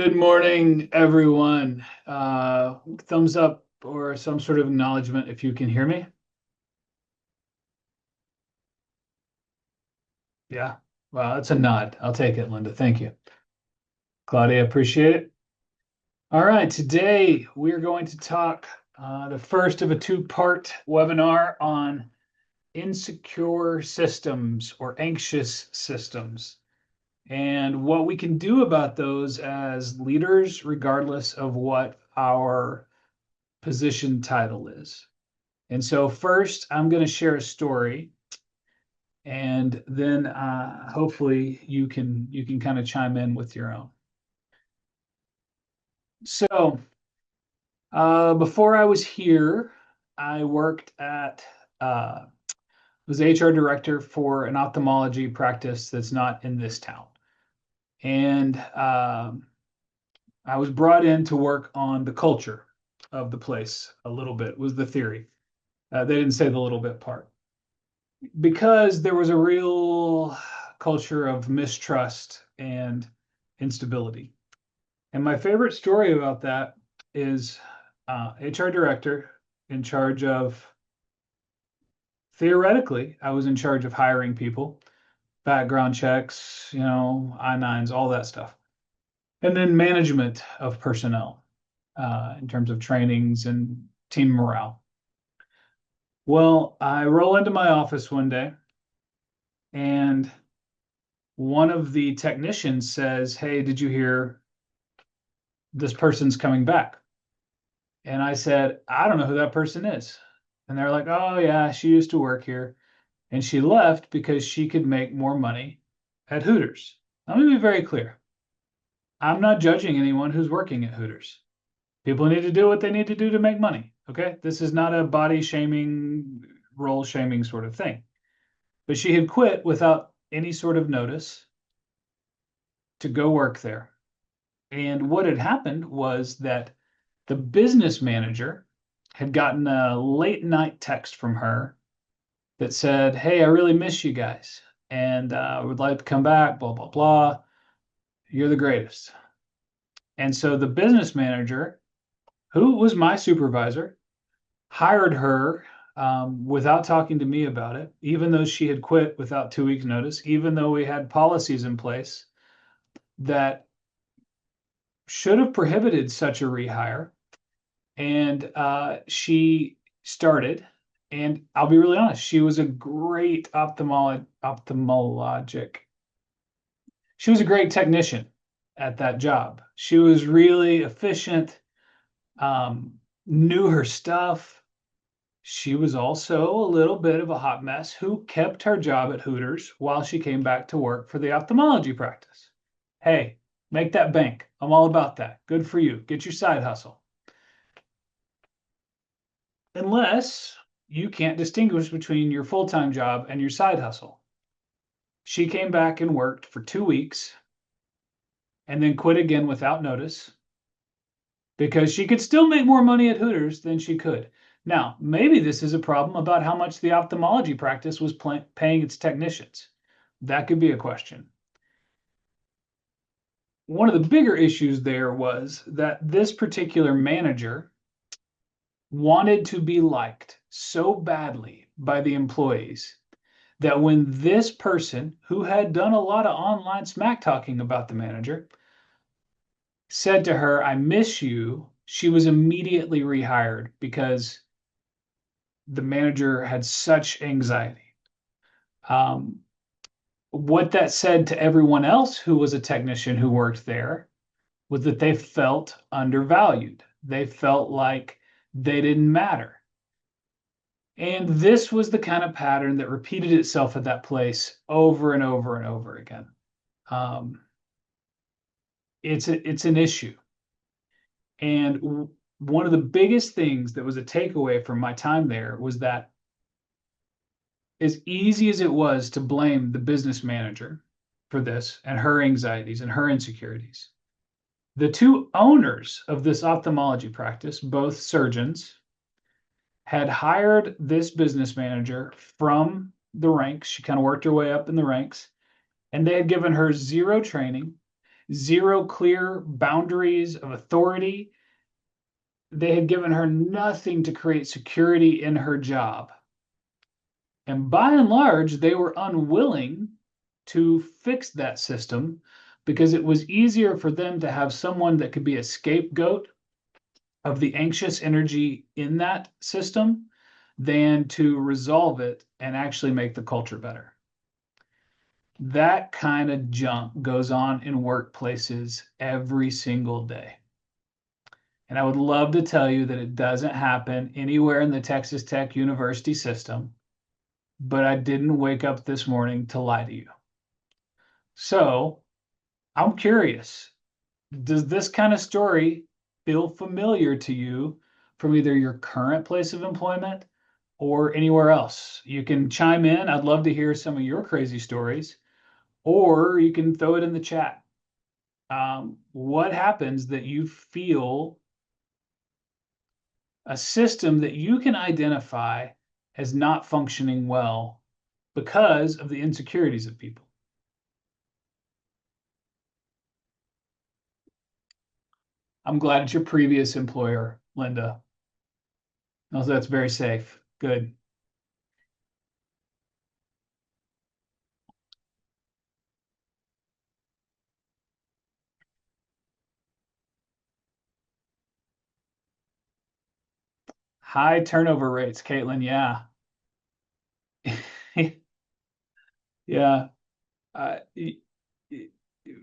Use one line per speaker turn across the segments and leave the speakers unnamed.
Good morning, everyone. Thumbs up or some sort of acknowledgement if you can hear me. Yeah. Well, it's a nod. I'll take it, Linda. Thank you. Claudia, appreciate it. All right. Today we're going to talk the first of a two-part webinar on insecure systems or anxious systems and what we can do about those as leaders, regardless of what our position title is. And so first, I'm going to share a story, and then hopefully you can kind of chime in with your own. So before I was here, I worked at was HR director for an ophthalmology practice that's not in this town, and I was brought in to work on the culture of the place a little bit. Was the theory. They didn't say the little bit part. Because there was a real culture of mistrust and instability. And my favorite story about that is HR director in charge of, theoretically, I was in charge of hiring people, background checks, I-9s, all that stuff. And then management of personnel in terms of trainings and team morale. Well, I roll into my office one day and one of the technicians says, "Hey, did you hear this person's coming back?" And I said, "I don't know who that person is." And they're like, "Oh, yeah, she used to work here. And she left because she could make more money at Hooters." Let me be very clear. I'm not judging anyone who's working at Hooters. People need to do what they need to do to make money. Okay. This is not a body shaming, role shaming sort of thing. But she had quit without any sort of notice to go work there. And what had happened was that the business manager had gotten a late night text from her that said, "Hey, I really miss you guys and would like to come back, blah, blah, blah. You're the greatest." And so the business manager, who was my supervisor, hired her without talking to me about it, even though she had quit without 2 weeks' notice, even though we had policies in place that should have prohibited such a rehire. And she started, and I'll be really honest, she was a great ophthalmologic. She was a great technician at that job. She was really efficient, knew her stuff. She was also a little bit of a hot mess who kept her job at Hooters while she came back to work for the ophthalmology practice. Hey, make that bank. I'm all about that. Good for you. Get your side hustle. Unless you can't distinguish between your full-time job and your side hustle. She came back and worked for 2 weeks and then quit again without notice because she could still make more money at Hooters than she could. Now, maybe this is a problem about how much the ophthalmology practice was paying its technicians. That could be a question. One of the bigger issues there was that this particular manager wanted to be liked so badly by the employees that when this person, who had done a lot of online smack talking about the manager, said to her, "I miss you," she was immediately rehired because the manager had such anxiety. What that said to everyone else who was a technician who worked there was that they felt undervalued. They felt like they didn't matter. And this was the kind of pattern that repeated itself at that place over and over and over again. Um, it's an issue. And one of the biggest things that was a takeaway from my time there was that as easy as it was to blame the business manager for this and her anxieties and her insecurities, the two owners of this ophthalmology practice, both surgeons, had hired this business manager from the ranks. She kind of worked her way up in the ranks, and they had given her zero training zero clear boundaries of authority. They had given her nothing to create security in her job. And by and large, they were unwilling to fix that system because it was easier for them to have someone that could be a scapegoat of the anxious energy in that system than to resolve it and actually make the culture better. That kind of junk goes on in workplaces every single day. And I would love to tell you that it doesn't happen anywhere in the Texas Tech University system, but I didn't wake up this morning to lie to you. So I'm curious, does this kind of story feel familiar to you from either your current place of employment or anywhere else? You can chime in. I'd love to hear some of your crazy stories, or you can throw it in the chat. What happens that you feel a system that you can identify as not functioning well because of the insecurities of people? I'm glad it's your previous employer, Linda. No, that's very safe. Good. High turnover rates, Caitlin. Yeah. Yeah. Uh,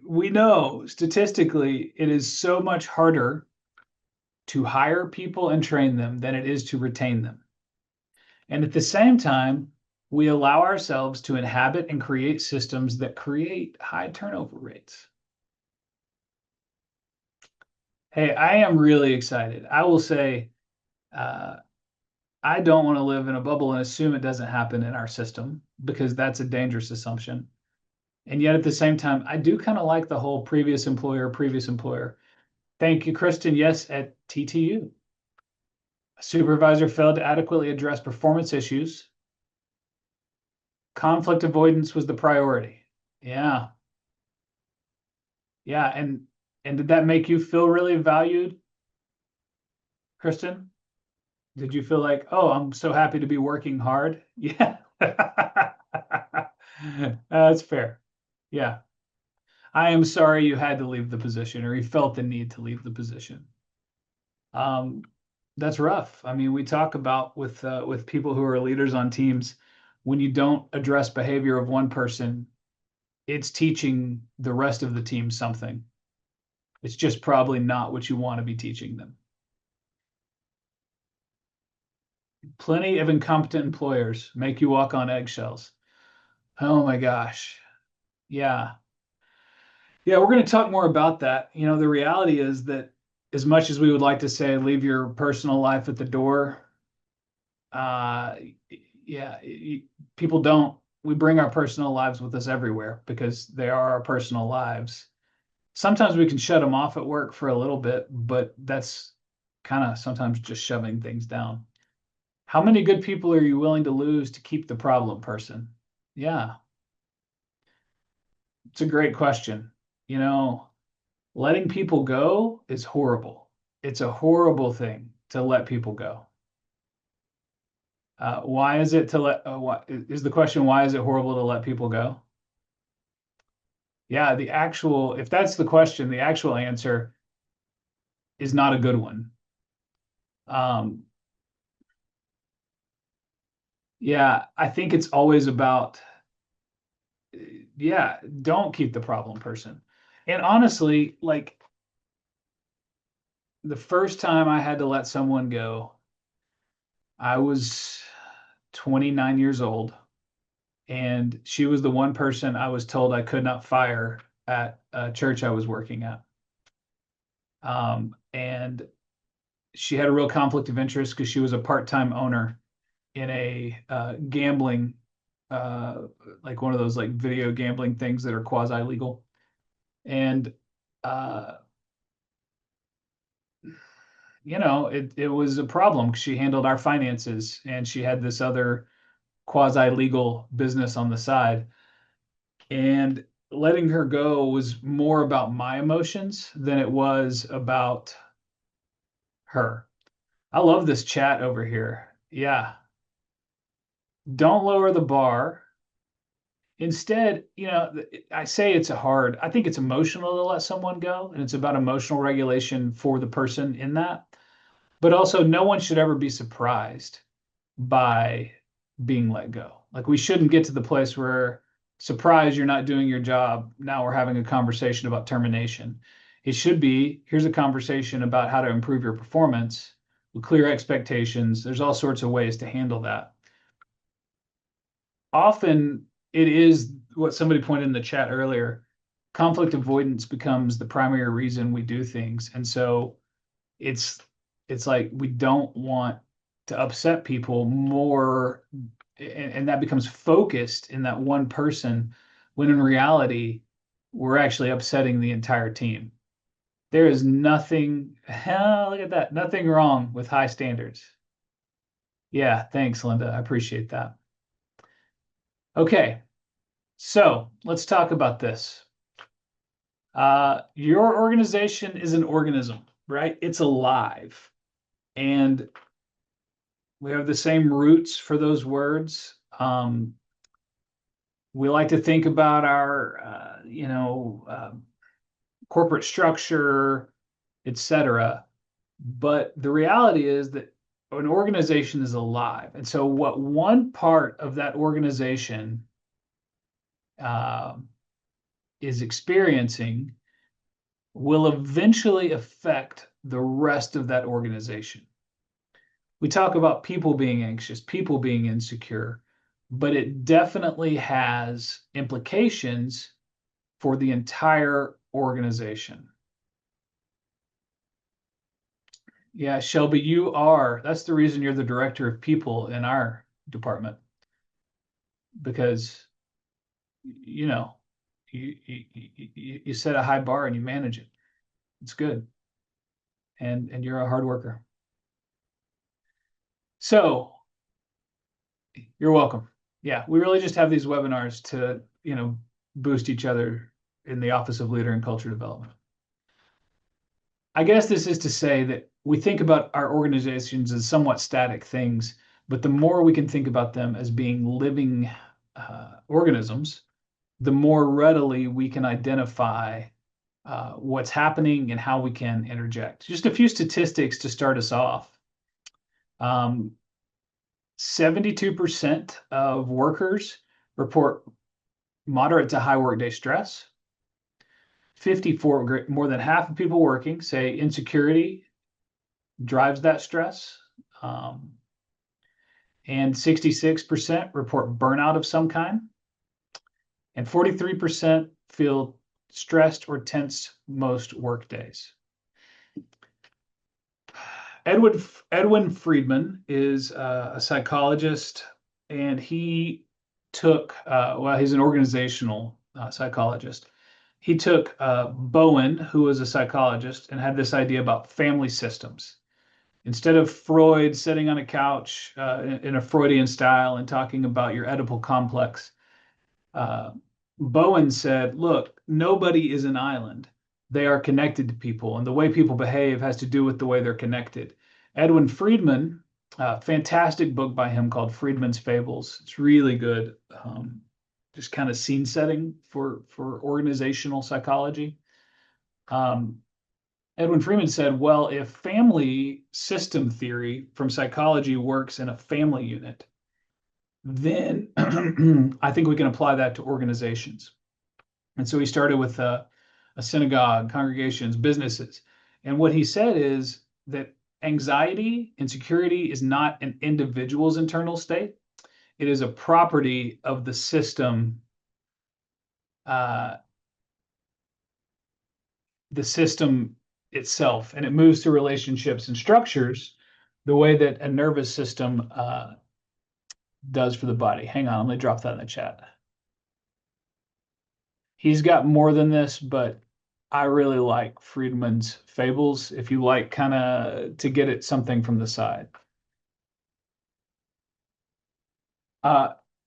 we know statistically it is so much harder to hire people and train them than it is to retain them. And at the same time, we allow ourselves to inhabit and create systems that create high turnover rates. Hey, I am really excited. I will say, uh, I don't want to live in a bubble and assume it doesn't happen in our system because that's a dangerous assumption. And yet at the same time, I do kind of like the whole previous employer, previous employer. Thank you, Kristen. Yes, at TTU. A supervisor failed to adequately address performance issues. Conflict avoidance was the priority. Yeah. Yeah. And did that make you feel really valued, Kristen? Did you feel like, oh, I'm so happy to be working hard? Yeah. That's fair. Yeah. I am sorry you had to leave the position or you felt the need to leave the position. Um, that's rough. I mean, we talk about with people who are leaders on teams, when you don't address behavior of one person, it's teaching the rest of the team something. It's just probably not what you want to be teaching them. Plenty of incompetent employers make you walk on eggshells. Oh my gosh. Yeah. Yeah, we're going to talk more about that. You know, the reality is that as much as we would like to say, leave your personal life at the door, uh, yeah, people don't. We bring our personal lives with us everywhere because they are our personal lives. Sometimes we can shut them off at work for a little bit, but that's kind of sometimes just shoving things down. How many good people are you willing to lose to keep the problem person? Yeah, it's a great question. You know, letting people go is horrible. It's a horrible thing to let people go. Why is it to let, what is the question? Why is it horrible to let people go? Yeah, if that's the question, the actual answer is not a good one. Um, yeah, I think it's always about, yeah, don't keep the problem person. And honestly, like the first time I had to let someone go, I was 29 years old, and she was the one person I was told I could not fire at a church I was working at. And she had a real conflict of interest because she was a part-time owner in a gambling, uh, like one of those like video gambling things that are quasi-legal. And uh, it was a problem. She handled our finances and she had this other quasi-legal business on the side. And letting her go was more about my emotions than it was about her. I love this chat over here. Yeah. Don't lower the bar. Instead, I say I think it's emotional to let someone go, and it's about emotional regulation for the person in that. But also, no one should ever be surprised by being let go. Like, we shouldn't get to the place where, surprise, you're not doing your job. Now we're having a conversation about termination. It should be, here's a conversation about how to improve your performance with clear expectations. There's all sorts of ways to handle that. Often it is what somebody pointed in the chat earlier. Conflict avoidance becomes the primary reason we do things. And so it's it's like we don't want to upset people more, and that becomes focused in that one person, when in reality we're actually upsetting the entire team. There is nothing, look at that, nothing wrong with high standards. Yeah, thanks, Linda. I appreciate that. Okay, so let's talk about this. Your organization is an organism, right? It's alive. And we have the same roots for those words. We like to think about our, corporate structure, etc. But the reality is that an organization is alive. And so, what one part of that organization uh, is experiencing will eventually affect the rest of that organization. We talk about people being anxious, people being insecure, but it definitely has implications for the entire organization. Yeah, Shelby, that's the reason you're the director of people in our department, because, you know, you set a high bar and you manage it. It's good. And you're a hard worker. So you're welcome. Yeah, we really just have these webinars to, boost each other in the Office of Leader and Culture Development. I guess this is to say that we think about our organizations as somewhat static things, but the more we can think about them as being living organisms, the more readily we can identify what's happening and how we can interject. Just a few statistics to start us off. 72% of workers report moderate to high workday stress. 54, more than half of people working say insecurity drives that stress. And 66% report burnout of some kind. And 43% feel stressed or tense most work days. Edwin Friedman is a psychologist, and he took, he's an organizational psychologist. He took Bowen, who was a psychologist, and had this idea about family systems. Instead of Freud sitting on a couch in a Freudian style and talking about your Oedipal complex, Bowen said, look, nobody is an island. They are connected to people, and the way people behave has to do with the way they're connected. Edwin Friedman, fantastic book by him called Friedman's Fables. It's really good, just kind of scene setting for organizational psychology. Edwin Friedman said, well, if family system theory from psychology works in a family unit, then I think we can apply that to organizations. And so he started with a synagogue, congregations, businesses. And what he said is that anxiety, insecurity is not an individual's internal state. It is a property of the system, the system itself, and it moves through relationships and structures the way that a nervous system does for the body. Hang on, let me drop that in the chat. He's got more than this, but I really like Friedman's Fables if you like kind of to get at something from the side.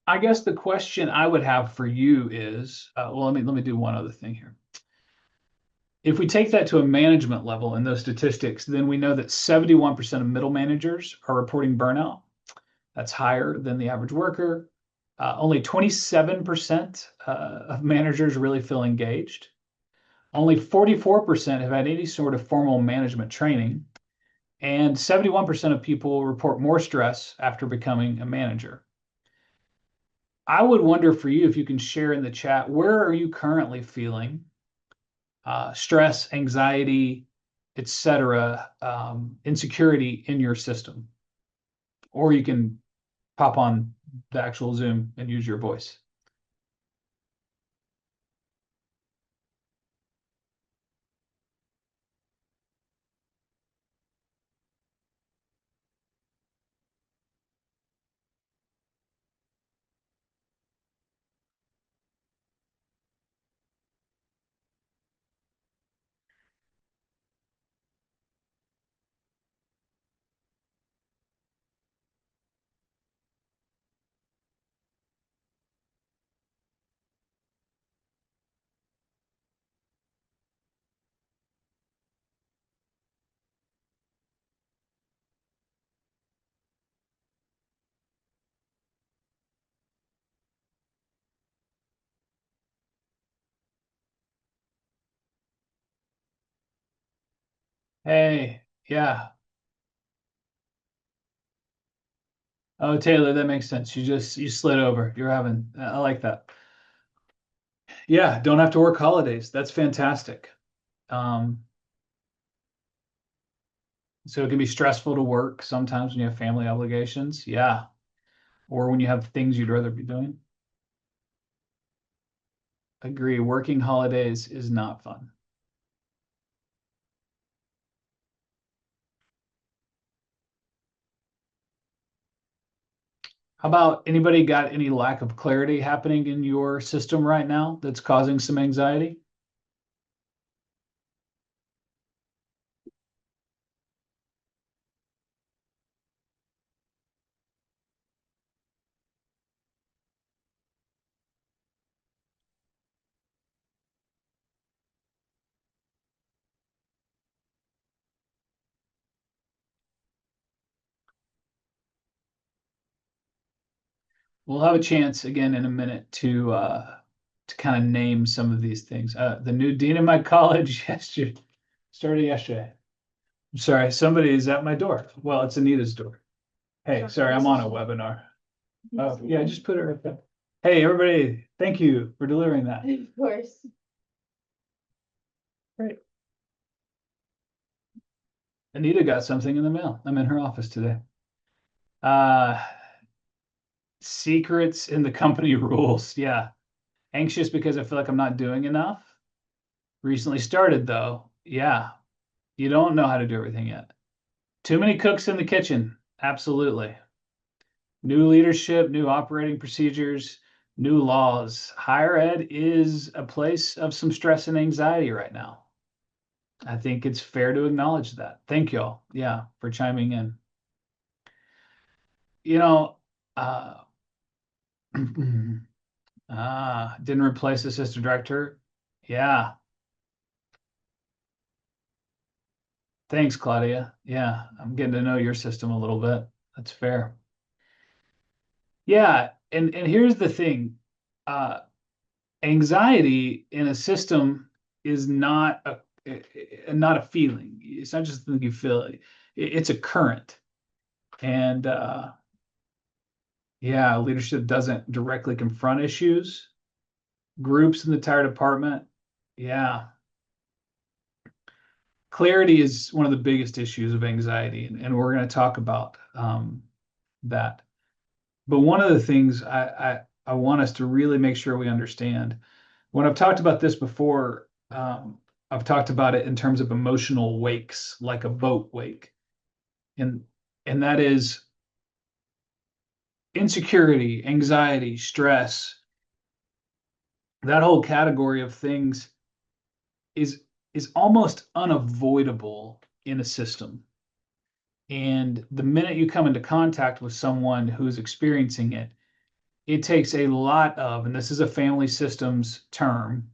I guess the question I would have for you is, well, let me do one other thing here. If we take that to a management level in those statistics, then we know that 71% of middle managers are reporting burnout. That's higher than the average worker. Only 27% of managers really feel engaged. Only 44% have had any sort of formal management training. And 71% of people report more stress after becoming a manager. I would wonder for you if you can share in the chat, where are you currently feeling stress, anxiety, etc., insecurity in your system? Or you can pop on the actual Zoom and use your voice. Hey, yeah. Oh, Taylor, that makes sense. You slid over. You're having, I like that. Yeah, don't have to work holidays. That's fantastic. Um, so it can be stressful to work sometimes when you have family obligations. Yeah. Or when you have things you'd rather be doing. Agree. Working holidays is not fun. How about anybody got any lack of clarity happening in your system right now that's causing some anxiety? We'll have a chance again in a minute to kind of name some of these things. The new dean of my college yesterday started yesterday. I'm sorry, somebody is at my door. Well, it's Anita's door. Hey, sorry, I'm on a webinar. Oh, yeah, just put it right there. Hey, everybody, thank you for delivering that.
Of course.
Great. Anita got something in the mail. I'm in her office today. Uh, secrets in the company rules. Yeah. Anxious because I feel like I'm not doing enough. Recently started though. Yeah. You don't know how to do everything yet. Too many cooks in the kitchen. Absolutely. New leadership, new operating procedures, new laws. Higher ed is a place of some stress and anxiety right now. I think it's fair to acknowledge that. Thank y'all. Yeah, for chiming in. You know, uh, didn't replace assistant director. Yeah. Thanks, Claudia. Yeah, I'm getting to know your system a little bit. That's fair. Yeah, and here's the thing. Uh, Anxiety in a system is not a feeling. It's not just something you feel. It's a current. And yeah, leadership doesn't directly confront issues. Groups in the entire department. Yeah. Clarity is one of the biggest issues of anxiety, and we're going to talk about that. But one of the things I want us to really make sure we understand, when I've talked about this before, I've talked about it in terms of emotional wakes, like a boat wake. And and that is insecurity, anxiety, stress, that whole category of things is is almost unavoidable in a system. And the minute you come into contact with someone who's experiencing it, it takes a lot of, and this is a family systems term,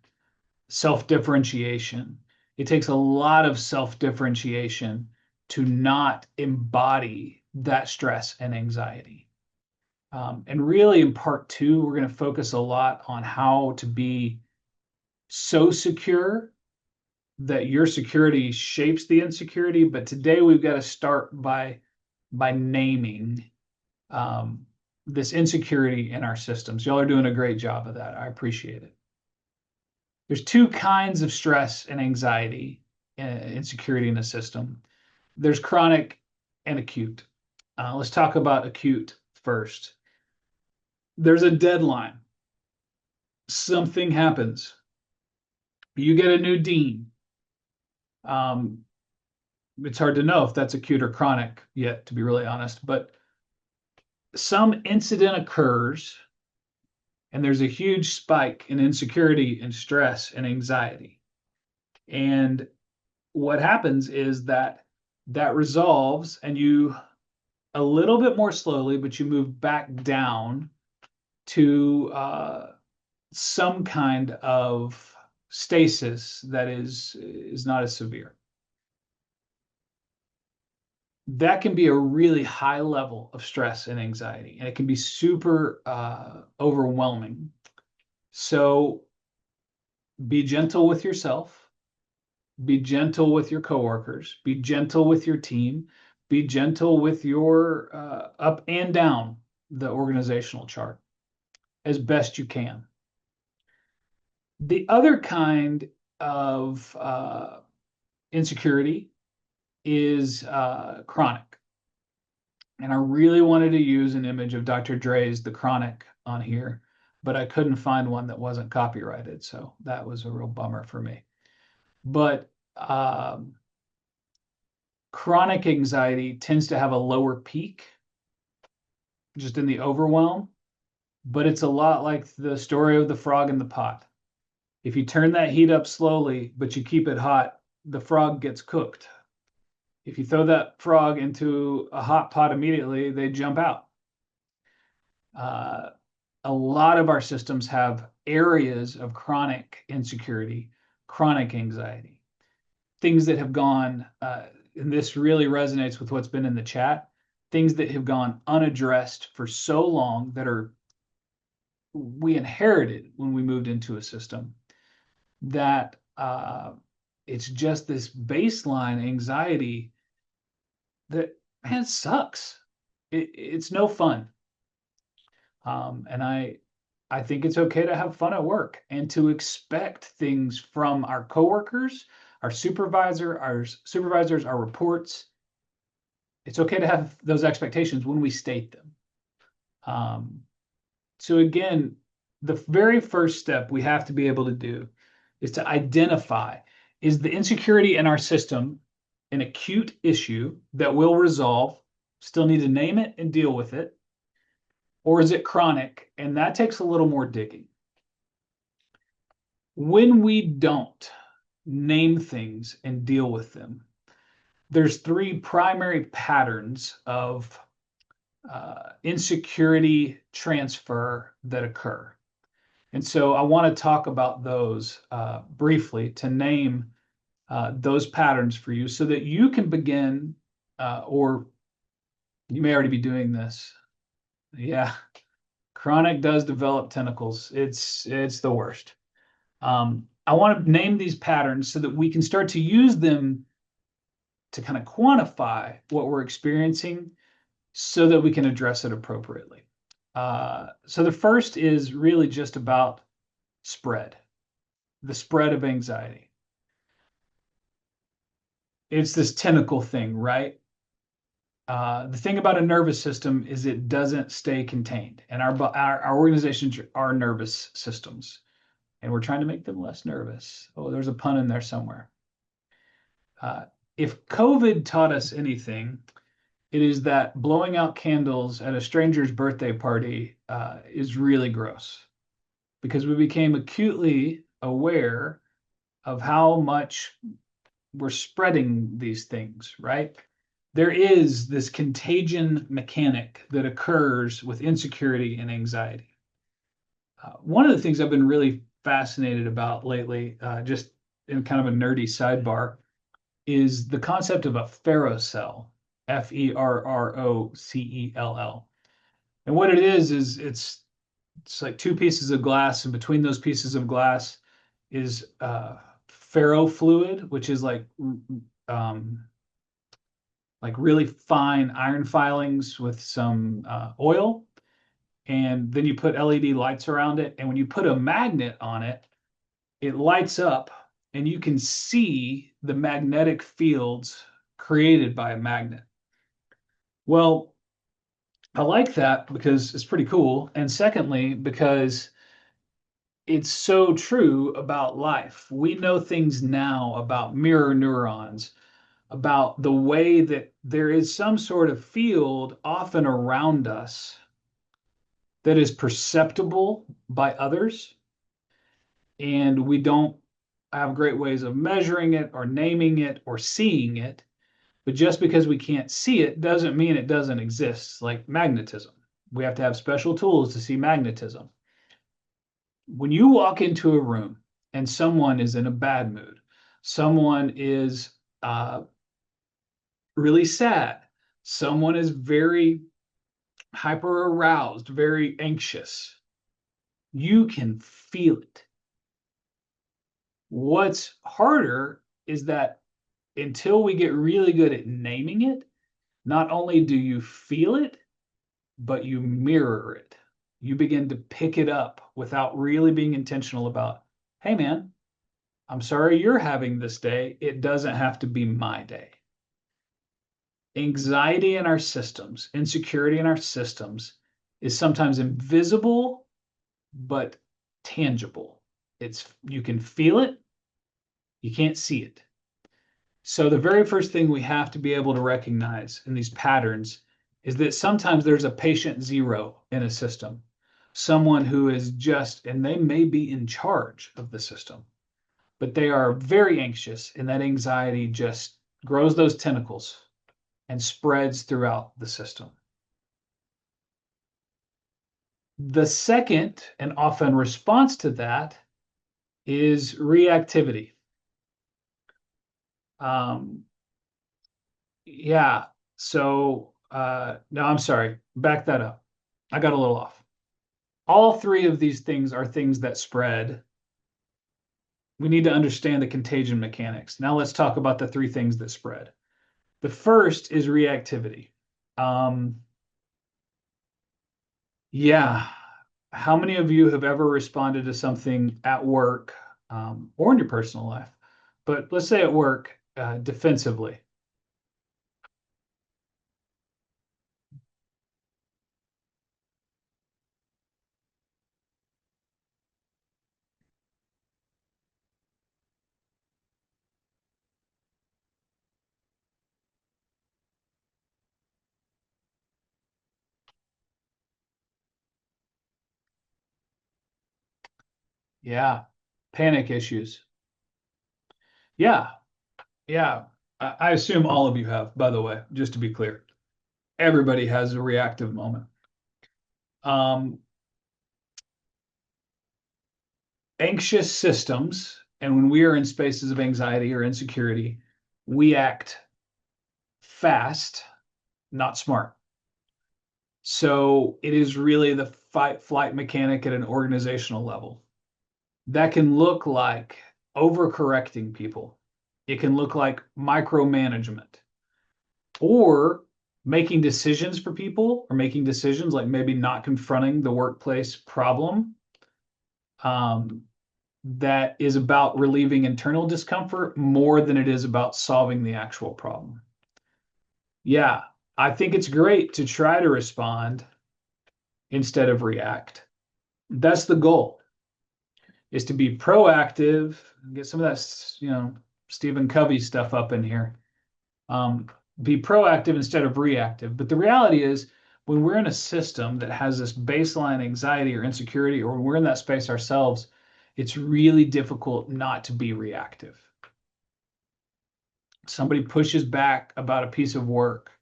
self-differentiation. It takes a lot of self-differentiation to not embody that stress and anxiety. And really, in part two, we're going to focus a lot on how to be so secure that your security shapes the insecurity. But today, we've got to start by naming this insecurity in our systems. Y'all are doing a great job of that. I appreciate it. There's two kinds of stress and anxiety, insecurity in a system. There's chronic and acute. Let's talk about acute first. There's a deadline. Something happens. You get a new dean. It's hard to know if that's acute or chronic yet, to be really honest, but some incident occurs and there's a huge spike in insecurity and stress and anxiety. And what happens is that resolves and you a little bit more slowly, but you move back down to some kind of stasis that is not as severe. That can be a really high level of stress and anxiety, and it can be super overwhelming. So be gentle with yourself, be gentle with your coworkers, be gentle with your team, be gentle with your up and down the organizational chart as best you can. The other kind of insecurity is chronic. And I really wanted to use an image of Dr. Dre's The Chronic on here, but I couldn't find one that wasn't copyrighted. So that was a real bummer for me. But chronic anxiety tends to have a lower peak just in the overwhelm, but it's a lot like the story of the frog in the pot. If you turn that heat up slowly, but you keep it hot, the frog gets cooked. If you throw that frog into a hot pot immediately, they jump out. A lot of our systems have areas of chronic insecurity, chronic anxiety, things that have gone, and this really resonates with what's been in the chat, things that have gone unaddressed for so long that we inherited when we moved into a system that it's just this baseline anxiety that, man, sucks. It's no fun. And I think it's okay to have fun at work and to expect things from our coworkers, our supervisors, our reports. It's okay to have those expectations when we state them. So again, the very first step we have to be able to do is to identify, is the insecurity in our system an acute issue that will resolve, still need to name it and deal with it, or is it chronic? And that takes a little more digging. When we don't name things and deal with them, there's three primary patterns of insecurity transfer that occur. And so I want to talk about those briefly to name those patterns for you so that you can begin, or you may already be doing this. Yeah, chronic does develop tentacles. It's the worst. I want to name these patterns so that we can start to use them to kind of quantify what we're experiencing so that we can address it appropriately. So the first is really just about the spread of anxiety. It's this tentacle thing, right? The thing about a nervous system is it doesn't stay contained, and our organizations are nervous systems, and we're trying to make them less nervous. Oh, there's a pun in there somewhere. If COVID taught us anything, it is that blowing out candles at a stranger's birthday party is really gross, because we became acutely aware of how much we're spreading these things, right? There is this contagion mechanic that occurs with insecurity and anxiety. One of the things I've been really fascinated about lately, just in kind of a nerdy sidebar, is the concept of a ferrocell, Ferrocell. And what it is it's like two pieces of glass, and between those pieces of glass is ferrofluid, which is um, like really fine iron filings with some oil, and then you put LED lights around it. And when you put a magnet on it, it lights up, and you can see the magnetic fields created by a magnet. Well, I like that because it's pretty cool. And secondly, because it's so true about life. We know things now about mirror neurons, about the way that there is some sort of field often around us that is perceptible by others, and we don't have great ways of measuring it or naming it or seeing it. But just because we can't see it doesn't mean it doesn't exist, like magnetism. We have to have special tools to see magnetism. When you walk into a room and someone is in a bad mood, someone is really sad, someone is very hyper aroused, very anxious, you can feel it. What's harder is that until we get really good at naming it, not only do you feel it, but you mirror it. You begin to pick it up without really being intentional about, hey, man, I'm sorry you're having this day. It doesn't have to be my day. Anxiety in our systems, insecurity in our systems is sometimes invisible, but tangible. It's you can feel it, you can't see it. So the very first thing we have to be able to recognize in these patterns is that sometimes there's a patient zero in a system, someone who is just, and they may be in charge of the system, but they are very anxious, and that anxiety just grows those tentacles and spreads throughout the system. The second and often response to that is reactivity. Um, yeah, so no, I'm sorry, back that up. I got a little off. All three of these things are things that spread. We need to understand the contagion mechanics. Now let's talk about the three things that spread. The first is reactivity. Um, yeah. How many of you have ever responded to something at work or in your personal life? But let's say at work, defensively. Yeah. Panic issues. Yeah. Yeah. I assume all of you have, by the way, just to be clear. Everybody has a reactive moment. Um, Anxious systems, and when we are in spaces of anxiety or insecurity, we act fast, not smart. So it is really the fight flight mechanic at an organizational level. That can look like overcorrecting people. It can look like micromanagement or making decisions for people, or making decisions like maybe not confronting the workplace problem um, that is about relieving internal discomfort more than it is about solving the actual problem. Yeah, I think it's great to try to respond instead of react. That's the goal, is to be proactive, get some of that, Stephen Covey stuff up in here. Um, be proactive instead of reactive. But the reality is, when we're in a system that has this baseline anxiety or insecurity, or when we're in that space ourselves, it's really difficult not to be reactive. Somebody pushes back about a piece of work,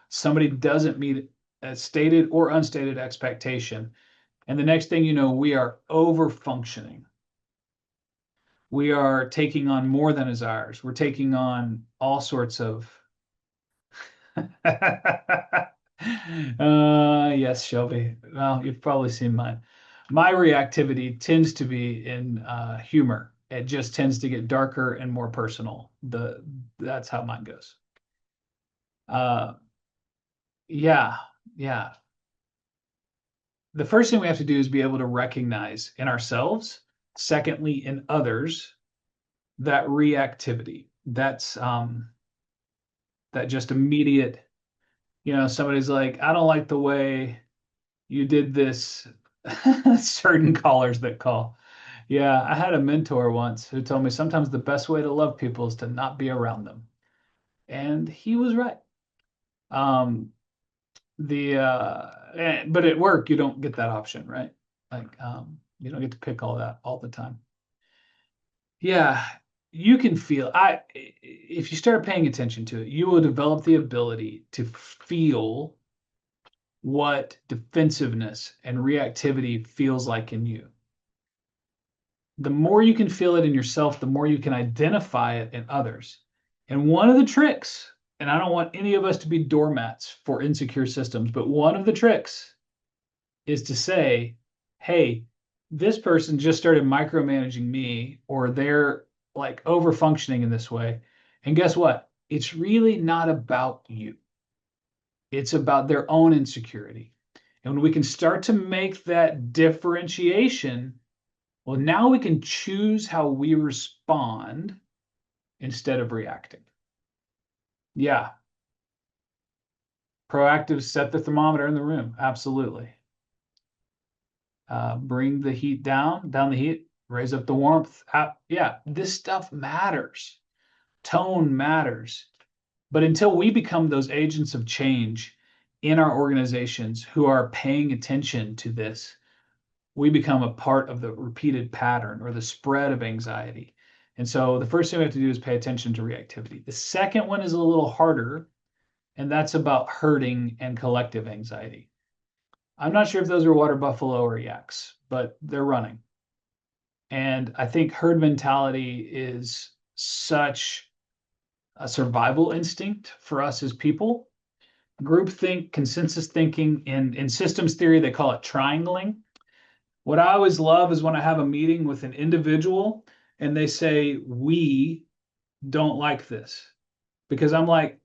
somebody doesn't meet a stated or unstated expectation, And the next thing you know, we are over functioning. We are taking on more than is ours. We're taking on all sorts of yes, Shelby. Well, you've probably seen mine. My reactivity tends to be in humor. It just tends to get darker and more personal. That's how mine goes. Uh, yeah, yeah. The first thing we have to do is be able to recognize in ourselves, secondly, in others, that reactivity. That's that just immediate, somebody's like, I don't like the way you did this. Certain callers that call. Yeah, I had a mentor once who told me sometimes the best way to love people is to not be around them. And he was right. Um, but at work you don't get that option, right? Like you don't get to pick all that all the time. Yeah, you can feel I if you start paying attention to it, you will develop the ability to feel what defensiveness and reactivity feels like in you. The more you can feel it in yourself, the more you can identify it in others. And one of the tricks, and I don't want any of us to be doormats for insecure systems, but one of the tricks is to say, hey, this person just started micromanaging me, or they're like over functioning in this way. And guess what? It's really not about you, it's about their own insecurity. And when we can start to make that differentiation, well, now we can choose how we respond instead of reacting. Yeah, proactive, set the thermometer in the room. Absolutely. Bring the heat down the heat, raise up the warmth. Yeah, this stuff matters. Tone matters. But until we become those agents of change in our organizations who are paying attention to this, we become a part of the repeated pattern or the spread of anxiety. And so the first thing we have to do is pay attention to reactivity. The second one is a little harder, and that's about herding and collective anxiety. I'm not sure if those are water buffalo or yaks, but they're running. And I think herd mentality is such a survival instinct for us as people. Groupthink, consensus thinking, in systems theory, they call it triangling. What I always love is when I have a meeting with an individual and they say, we don't like this. Because I'm like,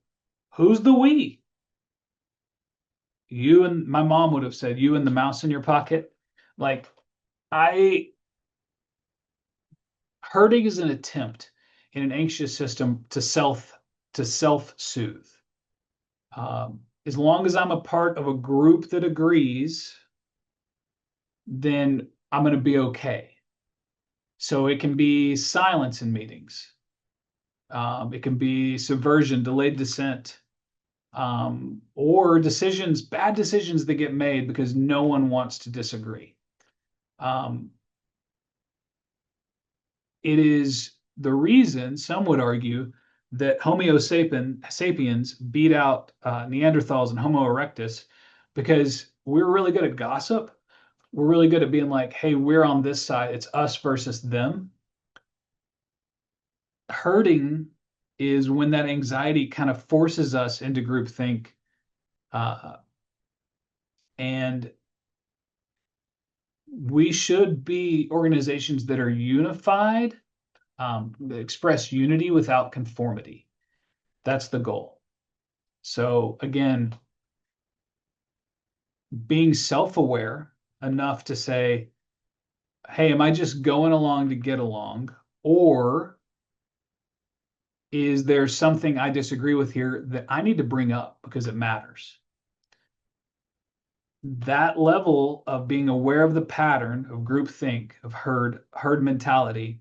who's the we? You and my mom would have said, you and the mouse in your pocket. Like, I hurting is an attempt in an anxious system to self-soothe. As long as I'm a part of a group that agrees, then I'm going to be okay. So it can be silence in meetings. It can be subversion, delayed dissent, or bad decisions that get made because no one wants to disagree. Um, it is the reason, some would argue, that sapiens beat out Neanderthals and Homo erectus because we're really good at gossip. We're really good at being like, hey, we're on this side. It's us versus them. Hurting is when that anxiety kind of forces us into groupthink, uh, and we should be organizations that are unified, that express unity without conformity. That's the goal. So again, being self-aware enough to say, hey, am I just going along to get along? Or is there something I disagree with here that I need to bring up because it matters? That level of being aware of the pattern of groupthink, of herd mentality,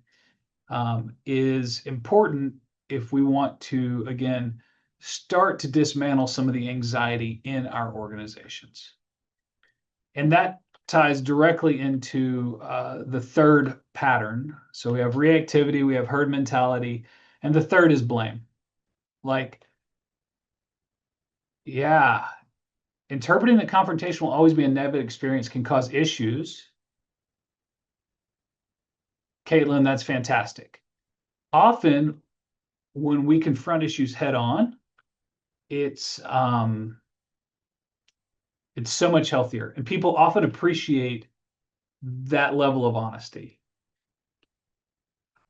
is important if we want to, again, start to dismantle some of the anxiety in our organizations. And that ties directly into the third pattern. So we have reactivity, we have herd mentality, and the third is blame. Like, yeah, Interpreting that confrontation will always be a negative experience can cause issues. Caitlin, that's fantastic. Often when we confront issues head on, it's so much healthier, and people often appreciate that level of honesty.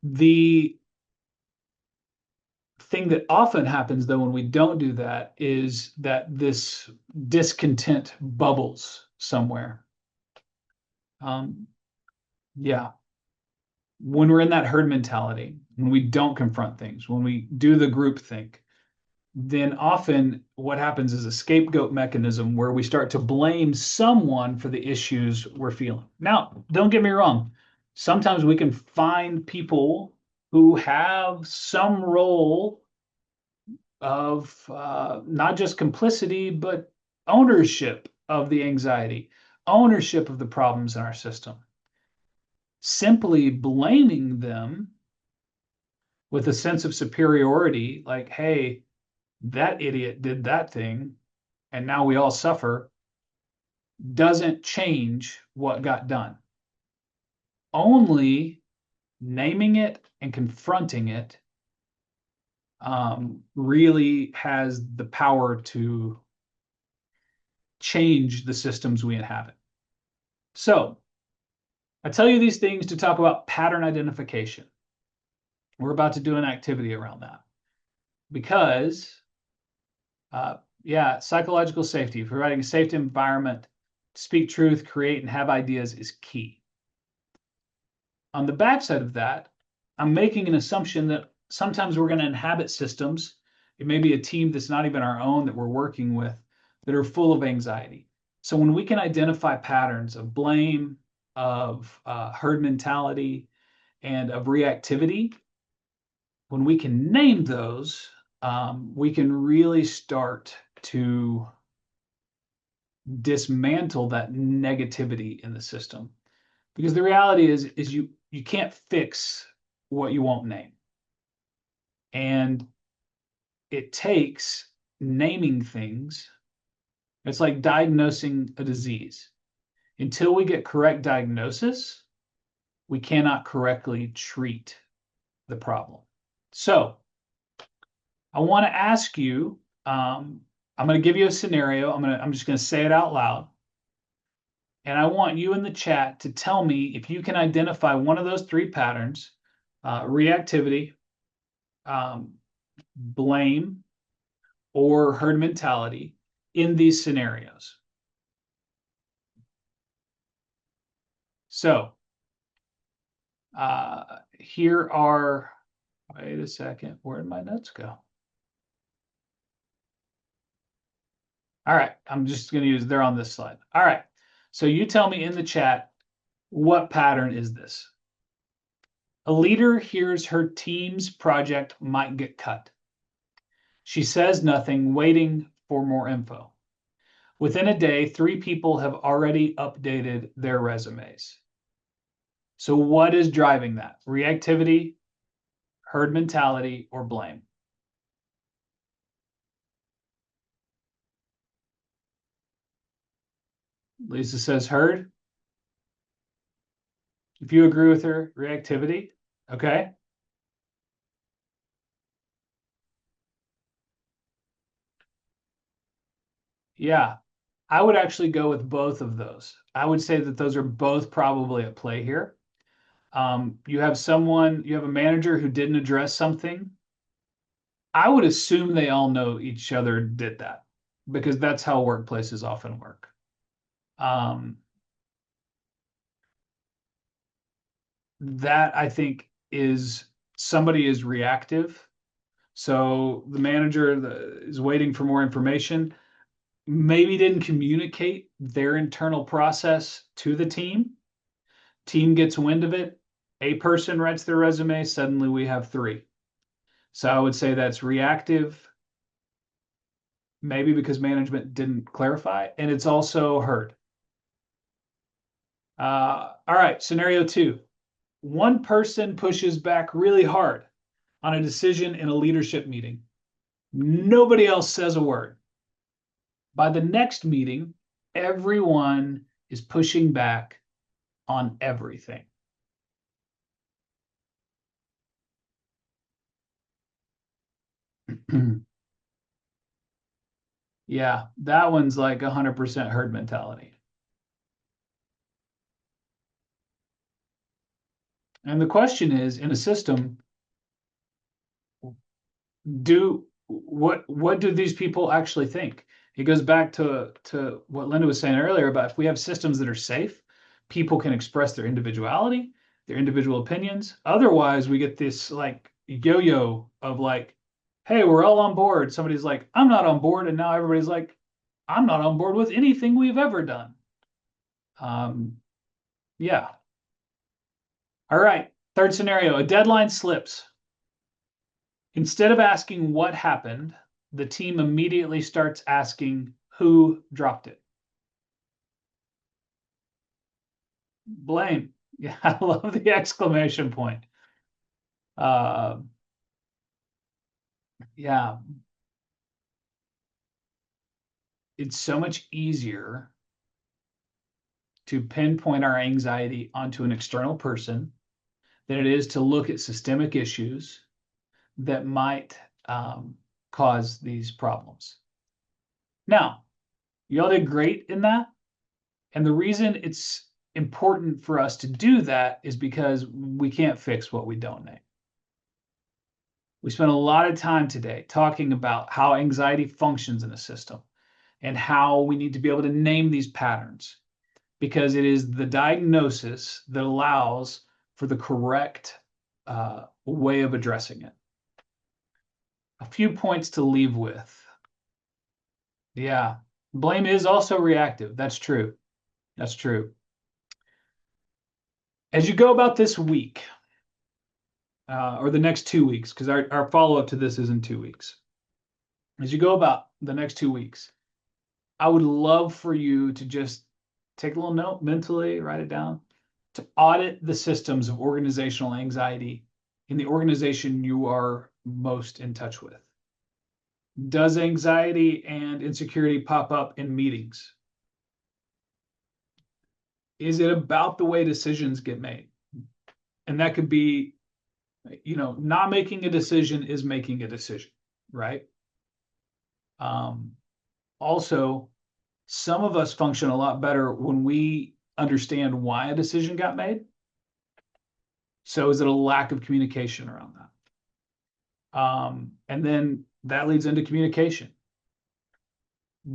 The thing that often happens, though, when we don't do that is that this discontent bubbles somewhere. Yeah. When we're in that herd mentality, when we don't confront things, when we do the group think, then often what happens is a scapegoat mechanism where we start to blame someone for the issues we're feeling. Now, don't get me wrong. Sometimes we can find people who have some role of not just complicity, but ownership of the anxiety, ownership of the problems in our system. Simply blaming them with a sense of superiority, like, hey, that idiot did that thing, and now we all suffer, doesn't change what got done. Only naming it and confronting it really has the power to change the systems we inhabit. So I tell you these things to talk about pattern identification. We're about to do an activity around that because, yeah, psychological safety, providing a safe environment to speak truth, create, and have ideas is key. On the backside of that, I'm making an assumption that sometimes we're going to inhabit systems. It may be a team that's not even our own that we're working with that are full of anxiety. So when we can identify patterns of blame, of herd mentality, and of reactivity, when we can name those, we can really start to dismantle that negativity in the system. Because the reality is you can't fix what you won't name. And it takes naming things. It's like diagnosing a disease. Until we get correct diagnosis, we cannot correctly treat the problem. So I want to ask you, I'm going to give you a scenario. I'm just going to say it out loud. And I want you in the chat to tell me if you can identify one of those three patterns, reactivity, blame, or herd mentality in these scenarios. So here are, wait a second, where did my notes go? All right, I'm just going to use, they're on this slide. All right, so you tell me in the chat, what pattern is this? A leader hears her team's project might get cut. She says nothing, waiting for more info. Within a day, 3 people have already updated their resumes. So what is driving that? Reactivity, herd mentality, or blame? Lisa says herd. If you agree with her, reactivity, okay? Yeah, I would actually go with both of those. I would say that those are both probably at play here. You have a manager who didn't address something. I would assume they all know each other did that because that's how workplaces often work. That I think is somebody is reactive. So the manager is waiting for more information, maybe didn't communicate their internal process to the team. Team gets wind of it. A person writes their resume. Suddenly we have 3. So I would say that's reactive, maybe because management didn't clarify, and it's also herd. All right, scenario 2. One person pushes back really hard on a decision in a leadership meeting. Nobody else says a word. By the next meeting, everyone is pushing back on everything. Yeah, that one's like 100% herd mentality. And the question is, in a system, what do these people actually think? It goes back to what Linda was saying earlier about if we have systems that are safe, people can express their individuality, their individual opinions. Otherwise, we get this like yo-yo of like, hey, we're all on board. Somebody's like, I'm not on board, and now everybody's like, I'm not on board with anything we've ever done. Yeah. All right. Third scenario, a deadline slips. Instead of asking what happened, the team immediately starts asking who dropped it. Blame. Yeah, I love the exclamation point. Uh, yeah, it's so much easier to pinpoint our anxiety onto an external person than it is to look at systemic issues that might cause these problems. Now, y'all did great in that. And the reason it's important for us to do that is because we can't fix what we don't name. We spent a lot of time today talking about how anxiety functions in a system and how we need to be able to name these patterns because it is the diagnosis that allows for the correct way of addressing it. A few points to leave with. Yeah, blame is also reactive. That's true. That's true. As you go about this week, or the next 2 weeks, because our follow-up to this is in 2 weeks. As you go about the next 2 weeks, I would love for you to just take a little note mentally, write it down, to audit the systems of organizational anxiety in the organization you are most in touch with. Does anxiety and insecurity pop up in meetings? Is it about the way decisions get made? And that could be, not making a decision is making a decision, right? Also, some of us function a lot better when we understand why a decision got made. So is it a lack of communication around that? And then that leads into communication.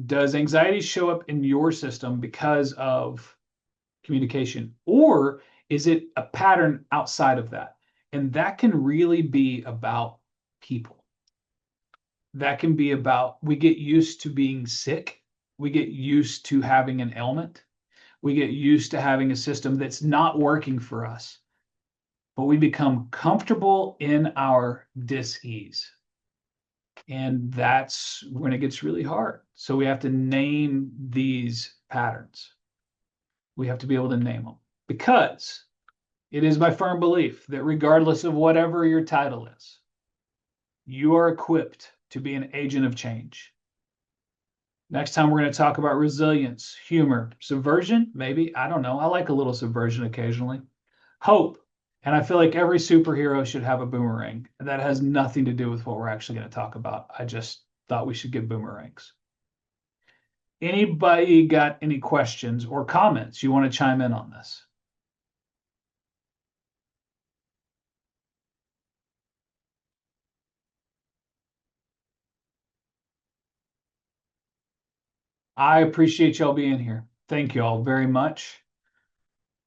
Does anxiety show up in your system because of communication, or is it a pattern outside of that? And that can really be about people. That can be about we get used to being sick. We get used to having an ailment. We get used to having a system that's not working for us, but we become comfortable in our dis-ease. And that's when it gets really hard. So we have to name these patterns. We have to be able to name them because it is my firm belief that regardless of whatever your title is, you are equipped to be an agent of change. Next time, we're going to talk about resilience, humor, subversion, maybe. I don't know. I like a little subversion occasionally. Hope. And I feel like every superhero should have a boomerang. That has nothing to do with what we're actually going to talk about. I just thought we should give boomerangs. Anybody got any questions or comments you want to chime in on this? I appreciate y'all being here. Thank you all very much.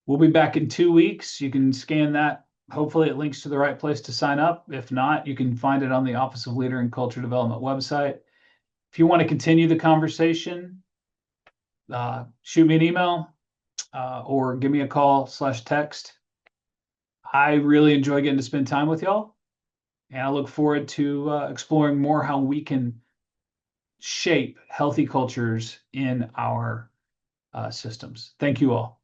We'll be back in 2 weeks. You can scan that. Hopefully, it links to the right place to sign up. If not, you can find it on the Office of Leader and Culture Development website. If you want to continue the conversation, shoot me an email or give me a call/text. I really enjoy getting to spend time with y'all, and I look forward to exploring more how we can shape healthy cultures in our systems. Thank you all.